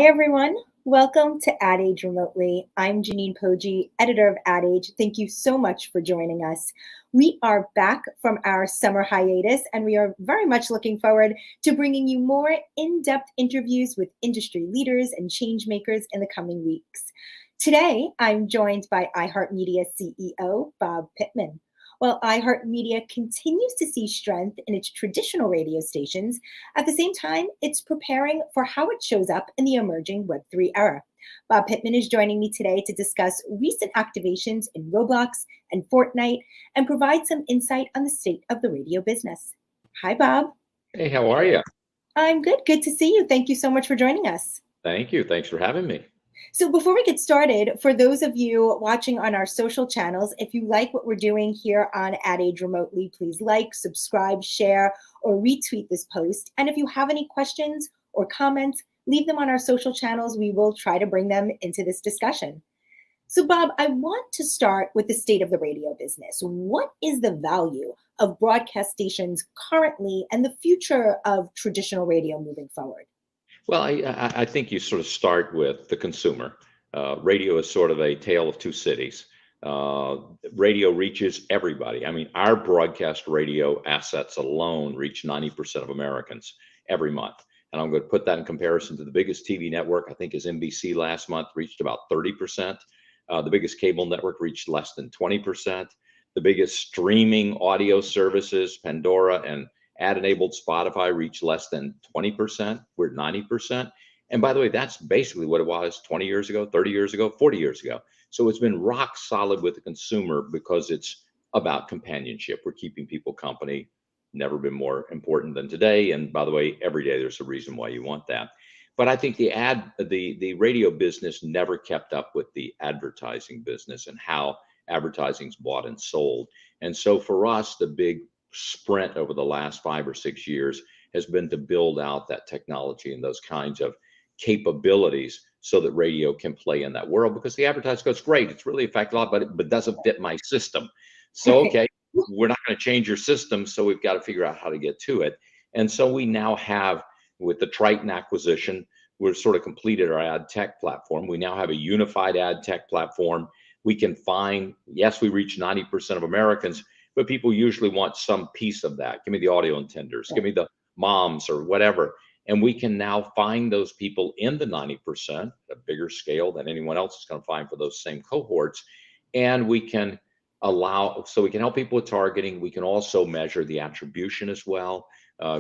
everyone. Welcome to Ad Age Remotely. I'm Janine Poggi, editor of Ad Age. Thank you so much for joining us. We are back from our summer hiatus, and we are very much looking forward to bringing you more in-depth interviews with industry leaders and change makers in the coming weeks. Today, I'm joined by iHeartMedia CEO Bob Pittman. While iHeartMedia continues to see strength in its traditional radio stations, at the same time, it's preparing for how it shows up in the emerging Web3 era. Bob Pittman is joining me today to discuss recent activations in Roblox and Fortnite and provide some insight on the state of the radio business. Hi, Bob. Hey, how are you? I'm good. Good to see you. Thank you so much for joining us. Thank you. Thanks for having me. So before we get started, for those of you watching on our social channels, if you like what we're doing here on Ad Age Remotely, please like, subscribe, share, or retweet this post. And if you have any questions or comments, leave them on our social channels. We will try to bring them into this discussion. So Bob, I want to start with the state of the radio business. What is the value of broadcast stations currently and the future of traditional radio moving forward? Well, I think you sort of start with the consumer. Radio is sort of a tale of two cities. Radio reaches everybody. I mean, our broadcast radio assets alone reach 90% of Americans every month. And I'm going to put that in comparison to the biggest TV network, I think is NBC last month, reached about 30%. The biggest cable network reached less than 20%. The biggest streaming audio services, Pandora and ad-enabled Spotify, reached less than 20%. We're at 90%. And by the way, that's basically what it was 20 years ago, 30 years ago, 40 years ago. So it's been rock solid with the consumer because it's about companionship. We're keeping people company. Never been more important than today. And by the way, every day there's a reason why you want that. But I think the radio business never kept up with the advertising business and how advertising's bought and sold. And so for us, the big sprint over the last 5 or 6 years has been to build out that technology and those kinds of capabilities so that radio can play in that world, because the advertiser goes, great, it's really effective, but it doesn't fit my system. So, okay, we're not going to change your system, so we've got to figure out how to get to it. And so we now have, with the Triton acquisition, we've sort of completed our ad tech platform. We now have a unified ad tech platform. We can find, yes, we reach 90% of Americans, but people usually want some piece of that. Give me the audio intenders, give me the moms or whatever. And we can now find those people in the 90%, a bigger scale than anyone else is going to find for those same cohorts. And we can we can help people with targeting. We can also measure the attribution as well,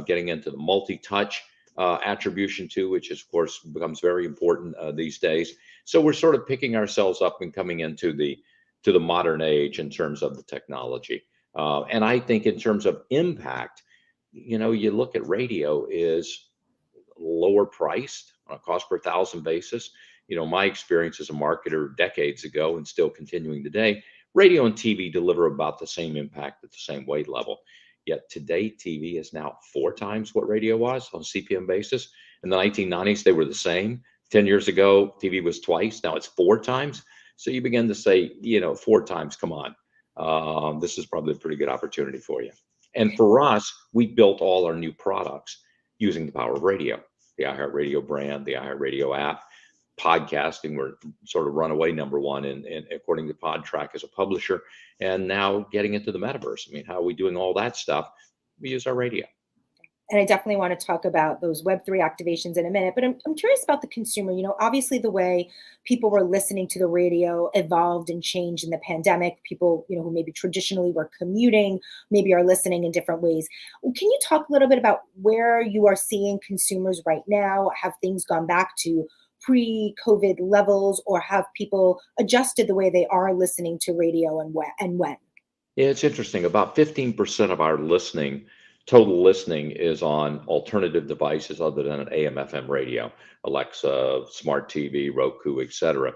getting into the multi-touch attribution too, which is, of course, becomes very important these days. So we're sort of picking ourselves up and coming into the modern age in terms of the technology. And I think in terms of impact, you look at radio is lower priced on a cost per thousand basis. My experience as a marketer decades ago and still continuing today, radio and TV deliver about the same impact at the same weight level. Yet today, TV is now 4 times what radio was on a CPM basis. In the 1990s, they were the same. 10 years ago, TV was twice. Now it's 4 times. So you begin to say, 4 times, come on. This is probably a pretty good opportunity for you. And for us, we built all our new products using the power of radio, the iHeartRadio brand, the iHeartRadio app, podcasting. We're sort of runaway number one in according to PodTrack as a publisher, and now getting into the metaverse. I mean, how are we doing all that stuff? We use our radio. And I definitely want to talk about those Web3 activations in a minute, but I'm curious about the consumer. Obviously the way people were listening to the radio evolved and changed in the pandemic. People, who maybe traditionally were commuting, maybe are listening in different ways. Can you talk a little bit about where you are seeing consumers right now? Have things gone back to pre-COVID levels, or have people adjusted the way they are listening to radio and when? Yeah, it's interesting. About 15% of our total listening is on alternative devices other than an AM/FM radio, Alexa, smart TV, Roku, etc.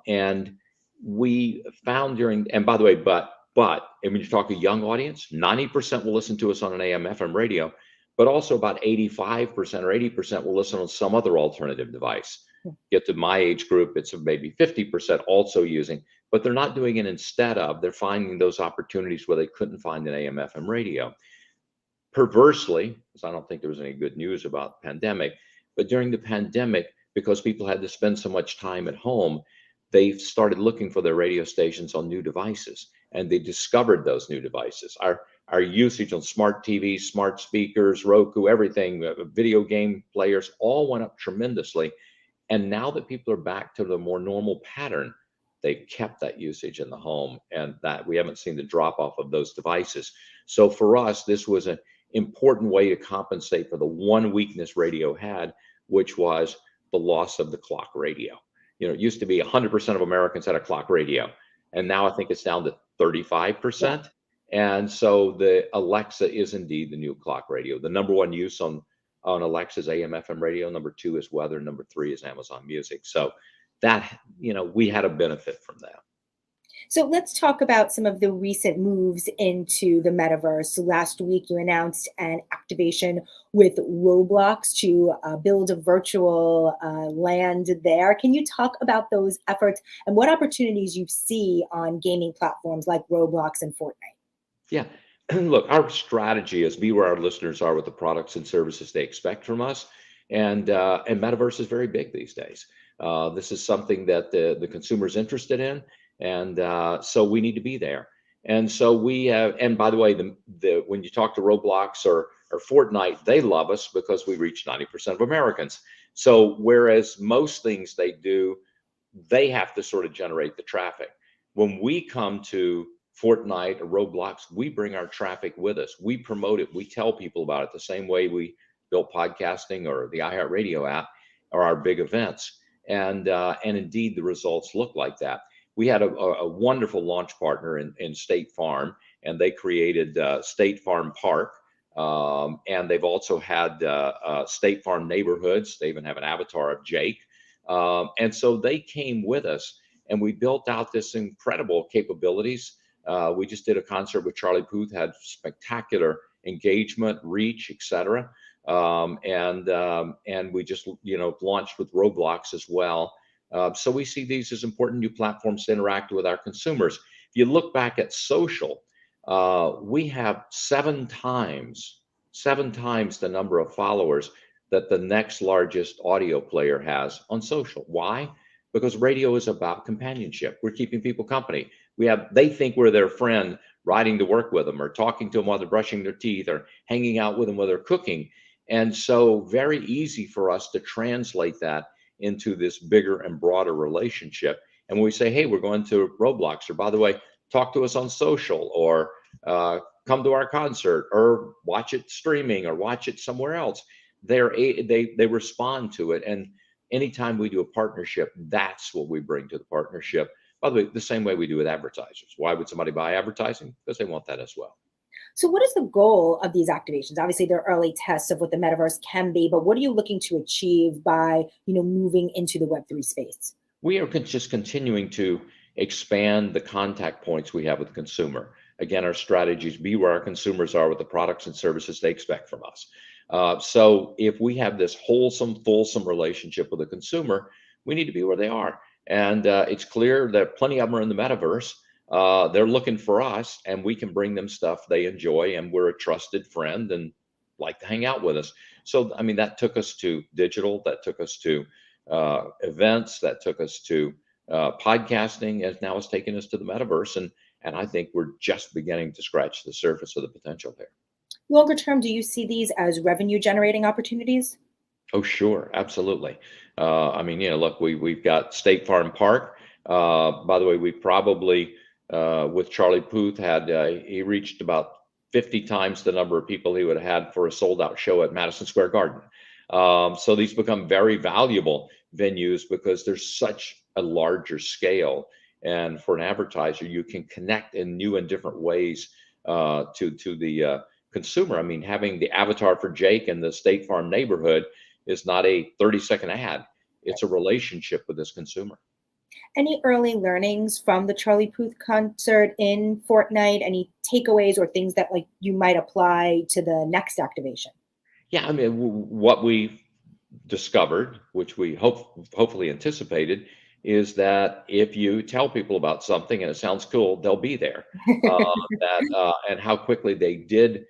And we found and by the way, but when you talk a young audience, 90% will listen to us on an AM/FM radio, but also about 85% or 80% will listen on some other alternative device. Get to my age group, it's maybe 50% also using, but they're not doing it instead of, they're finding those opportunities where they couldn't find an AM/FM radio. Perversely, because I don't think there was any good news about the pandemic, but during the pandemic, because people had to spend so much time at home, they started looking for their radio stations on new devices, and they discovered those new devices. Our usage on smart TVs, smart speakers, Roku, everything, video game players, all went up tremendously. And now that people are back to the more normal pattern, they've kept that usage in the home, and that we haven't seen the drop off of those devices. So for us, this was an important way to compensate for the one weakness radio had, which was the loss of the clock radio. It used to be 100% of Americans had a clock radio, and now I think it's down to 35%. And so the Alexa is indeed the new clock radio. The number one use on Alexa's AM FM radio, number two is weather, number three is Amazon Music. So that, we had a benefit from that. So let's talk about some of the recent moves into the metaverse. So last week, you announced an activation with Roblox to build a virtual land there. Can you talk about those efforts and what opportunities you see on gaming platforms like Roblox and Fortnite? Yeah. Look, our strategy is be where our listeners are with the products and services they expect from us. And Metaverse is very big these days. This is something that the consumer is interested in. And so we need to be there. And so we have, and by the way, when you talk to Roblox or Fortnite, they love us because we reach 90% of Americans. So whereas most things they do, they have to sort of generate the traffic. When we come to Fortnite or Roblox, we bring our traffic with us. We promote it. We tell people about it the same way we built podcasting or the iHeartMedia app or our big events. And indeed, the results look like that. We had a wonderful launch partner in State Farm, and they created State Farm Park. And they've also had State Farm Neighborhoods. They even have an avatar of Jake. And so they came with us, and we built out this incredible capabilities. We just did a concert with Charlie Puth, had spectacular engagement, reach, etc. And we just launched with Roblox as well. So we see these as important new platforms to interact with our consumers. If you look back at social, we have seven times the number of followers that the next largest audio player has on social. Why? Because radio is about companionship. We're keeping people company. They think we're their friend, riding to work with them or talking to them while they're brushing their teeth or hanging out with them while they're cooking. And so very easy for us to translate that into this bigger and broader relationship. And when we say, hey, we're going to Roblox, or by the way, talk to us on social, or come to our concert, or watch it streaming, or watch it somewhere else, they respond to it. And anytime we do a partnership, that's what we bring to the partnership. By the way, the same way we do with advertisers. Why would somebody buy advertising? Because they want that as well. So what is the goal of these activations? Obviously, they're early tests of what the metaverse can be, but what are you looking to achieve by, moving into the Web3 space? We are just continuing to expand the contact points we have with the consumer. Again, our strategies be where our consumers are with the products and services they expect from us. So if we have this wholesome, fulsome relationship with the consumer, we need to be where they are. And it's clear that plenty of them are in the metaverse. They're looking for us, and we can bring them stuff they enjoy, and we're a trusted friend and like to hang out with us. So, I mean, that took us to digital, that took us to events, that took us to podcasting, and now it's taking us to the metaverse. And I think we're just beginning to scratch the surface of the potential there. Longer term, do you see these as revenue generating opportunities? Oh, sure. Absolutely. I mean, look, we've got State Farm Park. By the way, we probably, with Charlie Puth, he reached about 50 times the number of people he would have had for a sold out show at Madison Square Garden. So these become very valuable venues because there's such a larger scale. And for an advertiser, you can connect in new and different ways to the consumer. I mean, having the avatar for Jake in the State Farm neighborhood is not a 30-second ad. It's a relationship with this consumer. Any early learnings from the Charlie Puth concert in Fortnite? Any takeaways or things that you might apply to the next activation? Yeah, I mean, what we discovered, which we hopefully anticipated, is that if you tell people about something and it sounds cool, they'll be there. And how quickly they did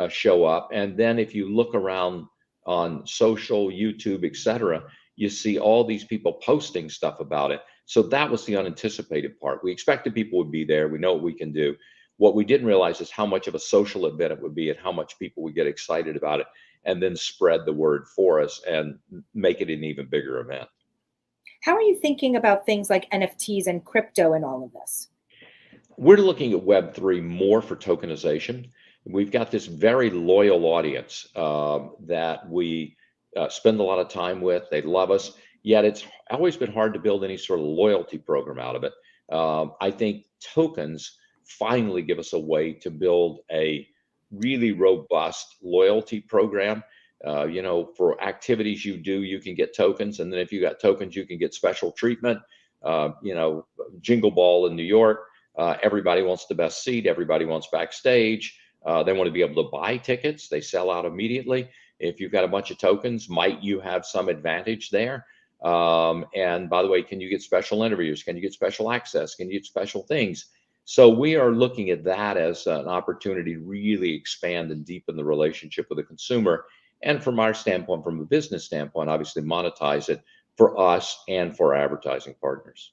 show up. And then if you look around on social, YouTube, etc., you see all these people posting stuff about it. So that was the unanticipated part. We expected people would be there. We know what we can do. What we didn't realize is how much of a social event it would be and how much people would get excited about it and then spread the word for us and make it an even bigger event. How are you thinking about things like NFTs and crypto and all of this? We're looking at Web3 more for tokenization. We've got this very loyal audience that we spend a lot of time with. They love us, yet it's always been hard to build any sort of loyalty program out of it. I think tokens finally give us a way to build a really robust loyalty program. For activities you do, you can get tokens. And then if you got tokens, you can get special treatment. Jingle Ball in New York, everybody wants the best seat. Everybody wants backstage. They want to be able to buy tickets. They sell out immediately. If you've got a bunch of tokens, might you have some advantage there? And by the way, can you get special interviews? Can you get special access? Can you get special things? So we are looking at that as an opportunity to really expand and deepen the relationship with the consumer. And from our standpoint, from a business standpoint, obviously monetize it for us and for our advertising partners.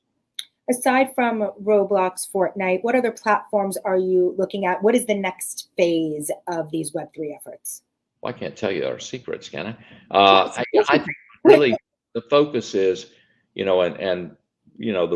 Aside from Roblox, Fortnite, what other platforms are you looking at? What is the next phase of these Web3 efforts? Well, I can't tell you our secrets, can I? I think really the focus is, the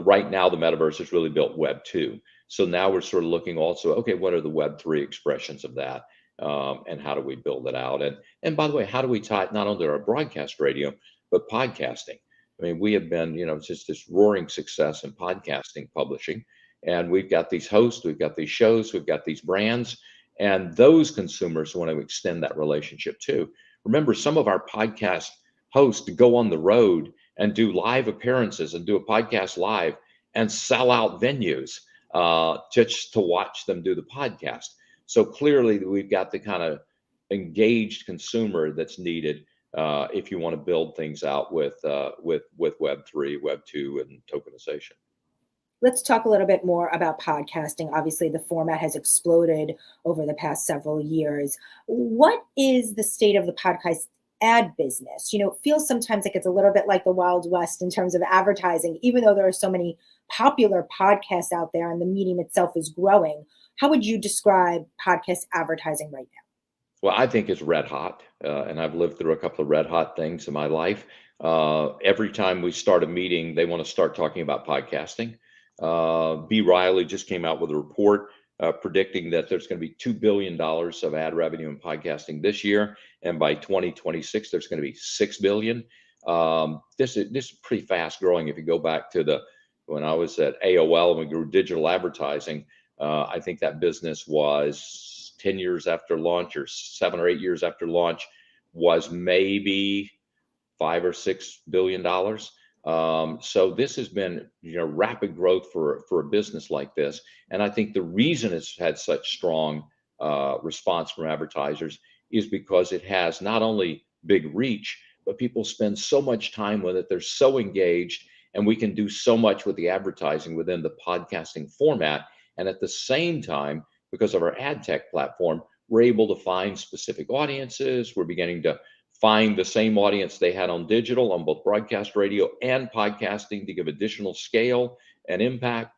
right now the metaverse has really built Web 2. So now we're sort of looking also, okay, what are the Web 3 expressions of that? And how do we build it out? And by the way, how do we tie it not only to our broadcast radio, but podcasting? I mean, we have been, just this roaring success in podcasting publishing. And we've got these hosts, we've got these shows, we've got these brands, and those consumers want to extend that relationship too. Remember, some of our podcast hosts go on the road and do live appearances and do a podcast live and sell out venues just to watch them do the podcast. So clearly, we've got the kind of engaged consumer that's needed if you want to build things out with Web3, Web 2, and tokenization. Let's talk a little bit more about podcasting. Obviously, the format has exploded over the past several years. What is the state of the podcast ad business? It feels sometimes like it's a little bit like the Wild West in terms of advertising, even though there are so many popular podcasts out there and the medium itself is growing. How would you describe podcast advertising right now? Well, I think it's red hot, and I've lived through a couple of red hot things in my life. Every time we start a meeting, they want to start talking about podcasting. B. Riley just came out with a report predicting that there's going to be $2 billion of ad revenue in podcasting this year, and by 2026, there's going to be $6 billion. This is pretty fast growing. If you go back to when I was at AOL and we grew digital advertising, I think that business was 10 years after launch or 7 or 8 years after launch was maybe $5 or $6 billion. So this has been, rapid growth for a business like this. And I think the reason it's had such strong response from advertisers is because it has not only big reach, but people spend so much time with it. They're so engaged, and we can do so much with the advertising within the podcasting format. And at the same time, because of our ad tech platform, we're able to find specific audiences. We're beginning to find the same audience they had on digital, on both broadcast radio and podcasting, to give additional scale and impact.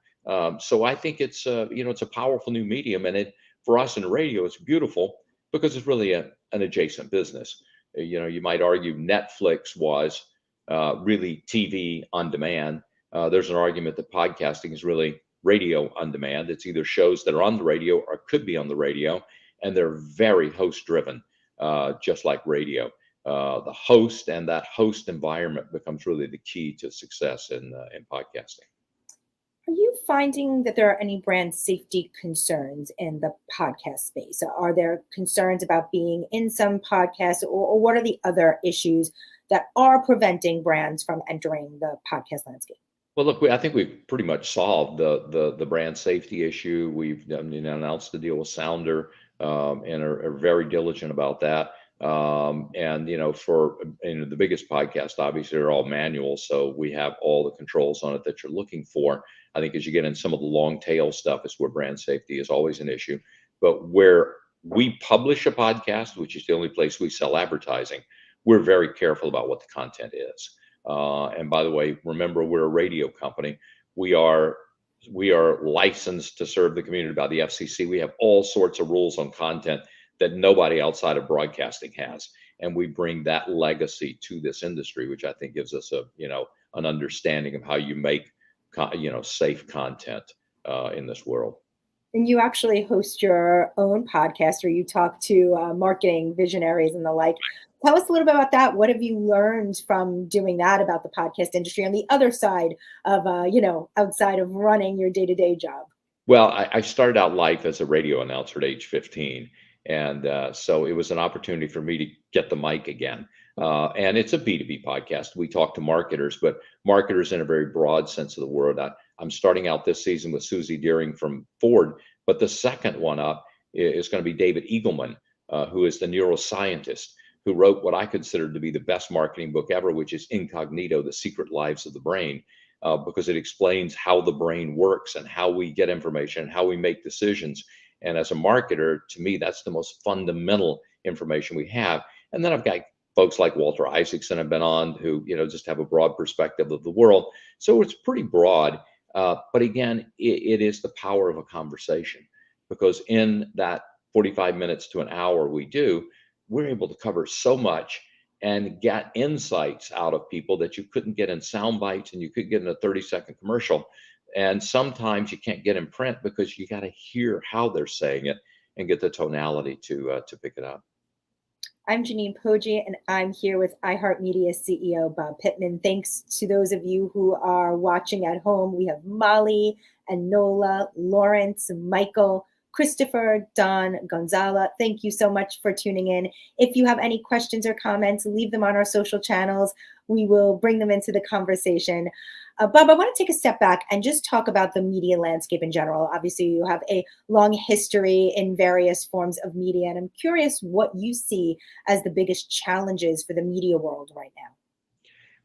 So I think it's it's a powerful new medium, and for us in radio, it's beautiful because it's really an adjacent business. You might argue Netflix was really TV on demand. There's an argument that podcasting is really radio on demand. It's either shows that are on the radio or could be on the radio, and they're very host driven, just like radio. The host and that host environment becomes really the key to success in podcasting. Are you finding that there are any brand safety concerns in the podcast space? Are there concerns about being in some podcasts, or what are the other issues that are preventing brands from entering the podcast landscape? Well, look, I think we've pretty much solved the brand safety issue. We've announced the deal with Sounder and are very diligent about that. And for the biggest podcast, obviously they're all manual, so we have all the controls on it that you're looking for. I think as you get in some of the long tail stuff is where brand safety is always an issue. But where we publish a podcast, which is the only place we sell advertising, we're very careful about what the content is. And by the way, remember, we're a radio company. We are licensed to serve the community by the FCC. We have all sorts of rules on content that nobody outside of broadcasting has, and we bring that legacy to this industry, which I think gives us an understanding of how you make safe content in this world. And you actually host your own podcast where you talk to marketing visionaries and the like. Tell us a little bit about that. What have you learned from doing that about the podcast industry on the other side of, outside of running your day-to-day job? Well, I started out life as a radio announcer at age 15. And so it was an opportunity for me to get the mic again. And it's a B2B podcast. We talk to marketers, but marketers in a very broad sense of the word. I'm starting out this season with Susie Deering from Ford, but the second one up is going to be David Eagleman, who is the neuroscientist who wrote what I consider to be the best marketing book ever, which is Incognito, The Secret Lives of the Brain, because it explains how the brain works and how we get information and how we make decisions. And as a marketer, to me, that's the most fundamental information we have. And then I've got folks like Walter Isaacson have been on who, just have a broad perspective of the world. So it's pretty broad. But again, it is the power of a conversation, because in that 45 minutes to an hour we're able to cover so much and get insights out of people that you couldn't get in sound bites and you could get in a 30-second commercial. And sometimes you can't get in print because you got to hear how they're saying it and get the tonality to pick it up. I'm Janine Poggi, and I'm here with iHeartMedia CEO Bob Pittman. Thanks to those of you who are watching at home. We have Molly and Nola, Lawrence, Michael, Christopher, Don, Gonzala. Thank you so much for tuning in. If you have any questions or comments, leave them on our social channels. We will bring them into the conversation. Bob, I want to take a step back and just talk about the media landscape in general. Obviously, you have a long history in various forms of media, and I'm curious what you see as the biggest challenges for the media world right now.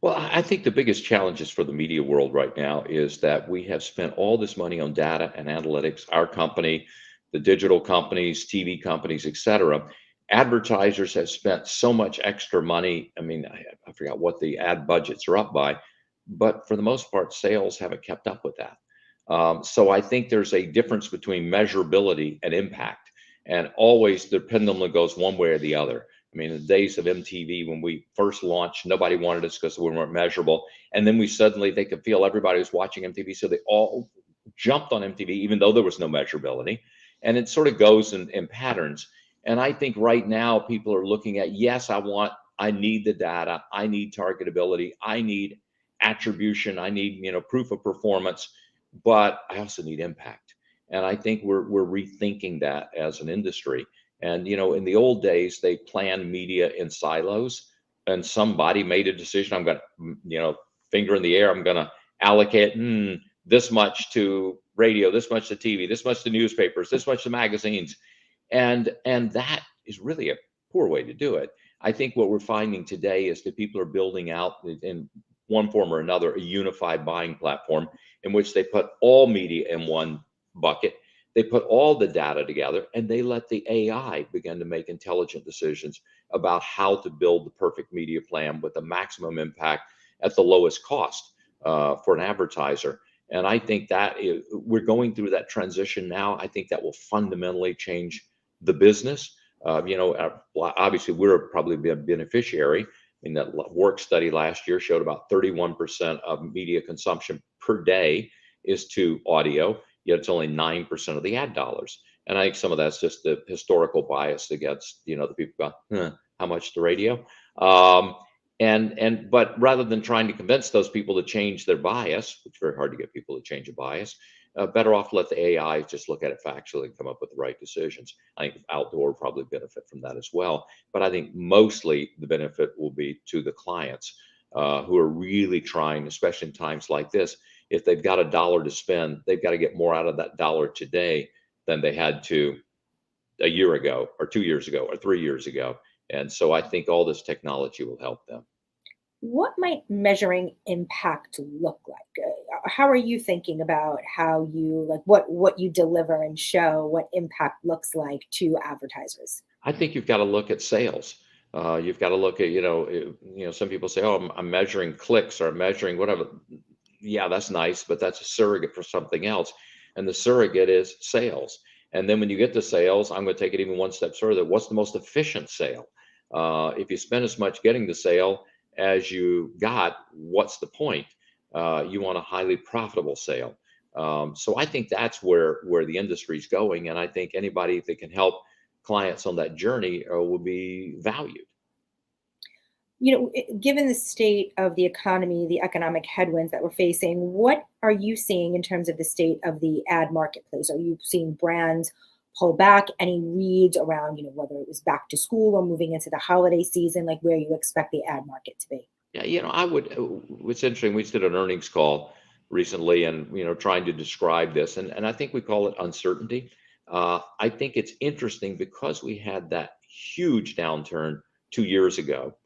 Well, I think the biggest challenges for the media world right now is that we have spent all this money on data and analytics, our company, the digital companies, TV companies, et cetera. Advertisers have spent so much extra money. I mean, I forgot what the ad budgets are up by, but for the most part, sales haven't kept up with that. So I think there's a difference between measurability and impact, and always the pendulum goes one way or the other. I mean, in the days of MTV, when we first launched, nobody wanted us because we weren't measurable. And then they could feel everybody was watching MTV. So they all jumped on MTV, even though there was no measurability. And it sort of goes in patterns. And I think right now people are looking at, yes, I need the data. I need targetability. I need attribution. I need, proof of performance, but I also need impact. And I think we're rethinking that as an industry. And, in the old days, they planned media in silos, and somebody made a decision. I'm going to, finger in the air. I'm going to allocate this much to radio, this much to TV, this much to newspapers, this much to magazines. And that is really a poor way to do it. I think what we're finding today is that people are building out in one form or another a unified buying platform in which they put all media in one bucket. They put all the data together, and they let the AI begin to make intelligent decisions about how to build the perfect media plan with the maximum impact at the lowest cost for an advertiser. And I think that we're going through that transition now. I think that will fundamentally change the business. Obviously, we're probably a beneficiary. I mean, that work study last year showed about 31% of media consumption per day is to audio, yet it's only 9% of the ad dollars. And I think some of that's just the historical bias against, the people go, how much to radio? But rather than trying to convince those people to change their bias, which is very hard to get people to change a bias, better off let the AI just look at it factually and come up with the right decisions. I think outdoor will probably benefit from that as well. But I think mostly the benefit will be to the clients who are really trying, especially in times like this. If they've got $1 to spend, they've got to get more out of that dollar today than they had to a year ago or 2 years ago or 3 years ago. And so I think all this technology will help them. What might measuring impact look like? How are you thinking about how you what you deliver and show what impact looks like to advertisers? I think you've got to look at sales. You've got to look at, some people say, oh, I'm measuring clicks or I'm measuring whatever. Yeah, that's nice, but that's a surrogate for something else. And the surrogate is sales. And then when you get to sales, I'm going to take it even one step further. What's the most efficient sale? If you spend as much getting the sale as you got, what's the point? You want a highly profitable sale. So I think that's where the industry is going, and I think anybody that can help clients on that journey will be valued. Given the state of the economy, the economic headwinds that we're facing, what are you seeing in terms of the state of the ad marketplace? Are you seeing brands pull back? Any reads around, whether it was back to school or moving into the holiday season, like where you expect the ad market to be? Yeah, I would. It's interesting. We just did an earnings call recently, and trying to describe this, and I think we call it uncertainty. I think it's interesting because we had that huge downturn 2 years ago,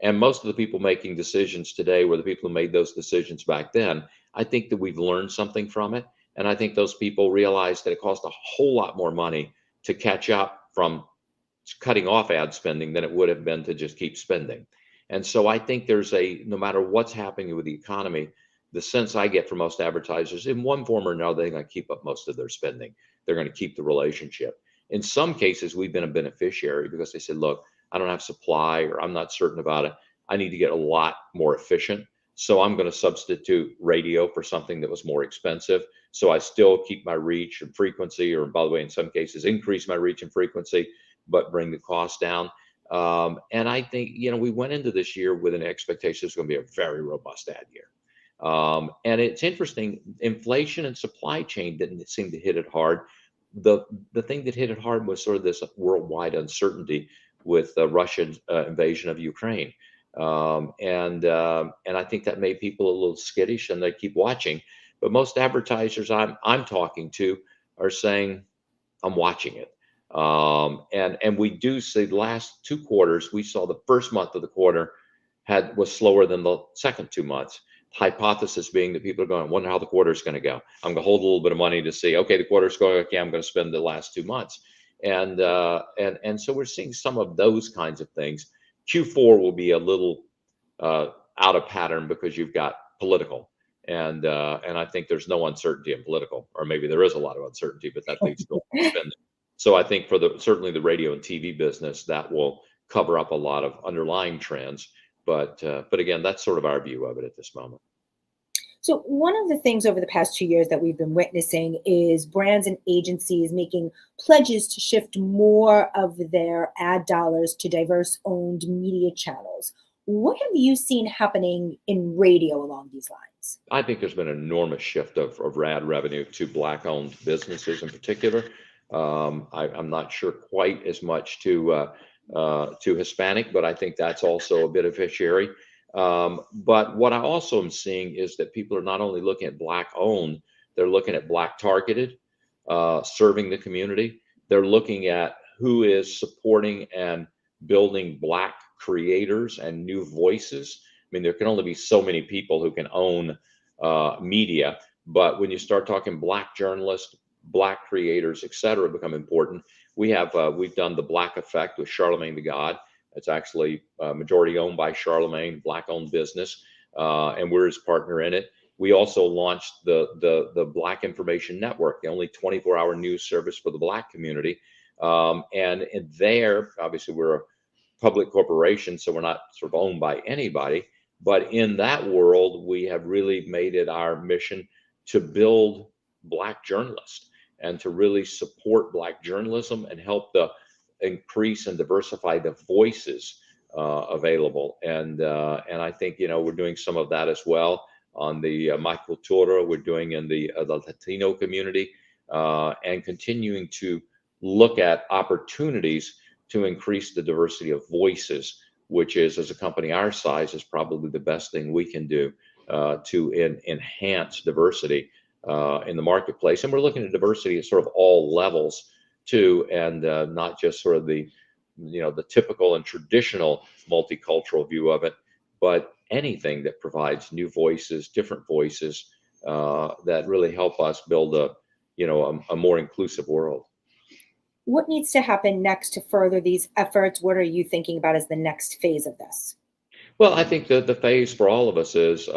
and most of the people making decisions today were the people who made those decisions back then. I think that we've learned something from it, and I think those people realized that it cost a whole lot more money to catch up from cutting off ad spending than it would have been to just keep spending. And so I think no matter what's happening with the economy, the sense I get from most advertisers, in one form or another, they're going to keep up most of their spending. They're going to keep the relationship. In some cases, we've been a beneficiary because they said, look, I don't have supply or I'm not certain about it. I need to get a lot more efficient. So I'm going to substitute radio for something that was more expensive. So I still keep my reach and frequency, or by the way, in some cases, increase my reach and frequency, but bring the cost down. And I think, we went into this year with an expectation it's going to be a very robust ad year. And it's interesting, inflation and supply chain didn't seem to hit it hard. The thing that hit it hard was sort of this worldwide uncertainty with the Russian invasion of Ukraine. And I think that made people a little skittish, and they keep watching. But most advertisers I'm talking to are saying, I'm watching it. And we do see the last 2 quarters, we saw the first month of the quarter was slower than the second 2 months. Hypothesis being that people are going, I wonder how the quarter is going to go. I'm going to hold a little bit of money to see, okay, the quarter's going, okay, I'm going to spend the last 2 months. And so we're seeing some of those kinds of things. Q4 will be a little out of pattern because you've got political. And I think there's no uncertainty in political, or maybe there is a lot of uncertainty, but that leads to spending. So I think for certainly the radio and TV business, that will cover up a lot of underlying trends. But again, that's sort of our view of it at this moment. So, one of the things over the past 2 years that we've been witnessing is brands and agencies making pledges to shift more of their ad dollars to diverse owned media channels. What have you seen happening in radio along these lines? I think there's been an enormous shift of ad revenue to Black-owned businesses in particular. I'm not sure quite as much to Hispanic, but I think that's also a beneficiary. But what I also am seeing is that people are not only looking at Black-owned, they're looking at Black-targeted, serving the community. They're looking at who is supporting and building Black creators and new voices. I mean, there can only be so many people who can own media, but when you start talking Black journalists, Black creators, et cetera, become important. We've done the Black Effect with Charlemagne the God. It's actually majority owned by Charlemagne, Black-owned business, and we're his partner in it. We also launched the Black Information Network, the only 24-hour news service for the Black community. And there, obviously, we're a public corporation, so we're not sort of owned by anybody. But in that world, we have really made it our mission to build Black journalists and to really support Black journalism and help increase and diversify the voices available. And I think we're doing some of that as well on the My Cultura. We're doing in the Latino community, and continuing to look at opportunities to increase the diversity of voices, which is, as a company our size, is probably the best thing we can do to enhance diversity in the marketplace. And we're looking at diversity at sort of all levels too, and not just sort of the typical and traditional multicultural view of it, but anything that provides new voices, different voices that really help us build a more inclusive world. What needs to happen next to further these efforts? What are you thinking about as the next phase of this? Well, I think the phase for all of us is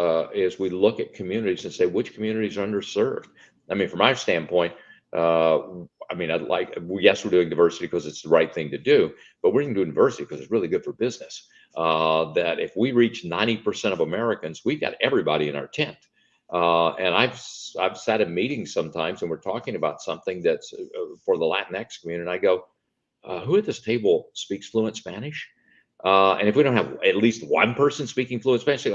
we look at communities and say which communities are underserved. I mean, from our standpoint, uh, I mean, yes, we're doing diversity because it's the right thing to do, but we're doing diversity because it's really good for business. That if we reach 90% of Americans, we've got everybody in our tent. And I've sat in meetings sometimes, and we're talking about something that's for the Latinx community, and I go, who at this table speaks fluent Spanish? And if we don't have at least one person speaking fluent Spanish,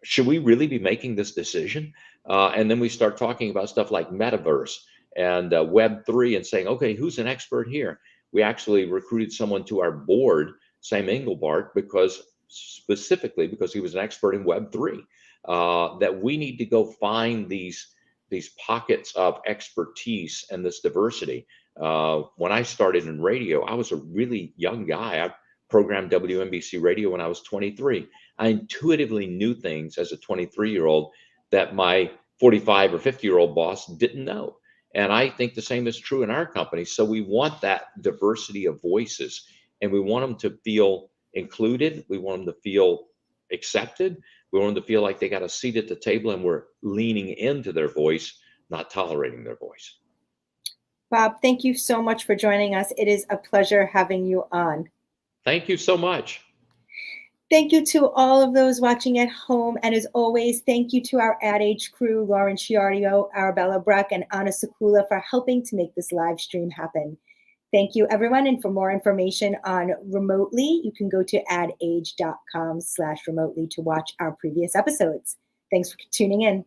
should we really be making this decision? And then we start talking about stuff like Metaverse and Web3 and saying, okay, who's an expert here? We actually recruited someone to our board, Sam Engelbart, specifically because he was an expert in Web3. That we need to go find these pockets of expertise and this diversity. When I started in radio, I was a really young guy. I programmed WNBC radio when I was 23. I intuitively knew things as a 23-year-old that my 45 or 50-year-old boss didn't know. And I think the same is true in our company. So we want that diversity of voices, and we want them to feel included. We want them to feel accepted. We want them to feel like they got a seat at the table and we're leaning into their voice, not tolerating their voice. Bob, thank you so much for joining us. It is a pleasure having you on. Thank you so much. Thank you to all of those watching at home. And as always, thank you to our Ad Age crew, Lauren Chiardio, Arabella Breck, and Anna Sakula for helping to make this live stream happen. Thank you, everyone. And for more information on Remotely, you can go to adage.com/remotely to watch our previous episodes. Thanks for tuning in.